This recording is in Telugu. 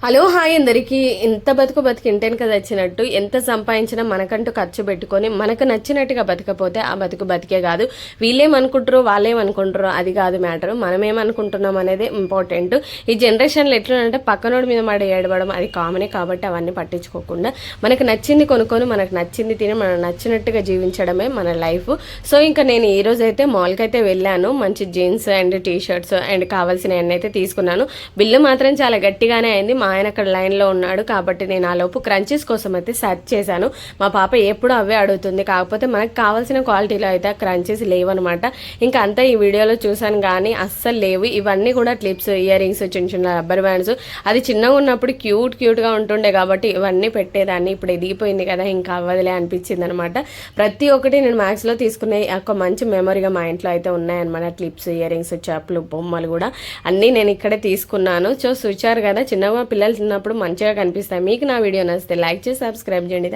హలో హాయ్ అందరికీ. ఇంత బతుకు బతికింటేను కదా వచ్చినట్టు ఎంత సంపాదించినా మనకంటూ ఖర్చు పెట్టుకొని మనకు నచ్చినట్టుగా బతకపోతే ఆ బతుకు బతికే కాదు. వీళ్ళేమనుకుంటారో వాళ్ళేమనుకుంటారో అది కాదు మ్యాటర్, మనమేమనుకుంటున్నాం అనేది ఇంపార్టెంట్. ఈ జనరేషన్లో ఎట్లుందంటే పక్కనోడి మీద మడి ఏడవడం అది కామనే, కాబట్టి అవన్నీ పట్టించుకోకుండా మనకు నచ్చింది కొనుక్కొని మనకు నచ్చింది తిని మనకు నచ్చినట్టుగా జీవించడమే మన లైఫ్. సో ఇంకా నేను ఈ రోజు అయితే మాల్కి అయితే వెళ్ళాను. మంచి jeans and T shirts and కావాల్సినవన్నీ అయితే తీసుకున్నాను. బిల్లు మాత్రం చాలా గట్టిగానే అయింది. మా ఆయన అక్కడ లైన్లో ఉన్నాడు కాబట్టి నేను ఆ లోపు క్రంచీస్ కోసం అయితే సెర్చ్ చేశాను. మా పాప ఎప్పుడు అవే అడుగుతుంది, కాకపోతే మనకు కావాల్సిన క్వాలిటీలో అయితే క్రంచీస్ లేవన్నమాట. ఇంకా అంతా ఈ వీడియోలో చూసాను కానీ అస్సలు లేవు. ఇవన్నీ కూడా క్లిప్స్, ఇయర్ రింగ్స్, చిన్న చిన్న రబ్బర్ బ్యాండ్స్. అది చిన్నగా ఉన్నప్పుడు క్యూట్గా ఉంటుండే కాబట్టి ఇవన్నీ పెట్టేదాన్ని. ఇప్పుడు ఎదిగిపోయింది కదా, ఇంకా అవ్వదులే అనిపించింది అనమాట. ప్రతి ఒక్కటి నేను మ్యాక్స్లో తీసుకునే ఒక మంచి మెమరీగా మా ఇంట్లో అయితే ఉన్నాయన్నమాట. క్లిప్స్, ఇయర్ రింగ్స్, చెప్పులు, బొమ్మలు కూడా అన్నీ నేను ఇక్కడే తీసుకున్నాను. సో చూచారు కదా, చిన్నగా పిల్లలు తిన్నప్పుడు మంచిగా కనిపిస్తాయి. మీకు నా వీడియో నచ్చితే లైక్ చేసి సబ్స్క్రైబ్ చేయండి.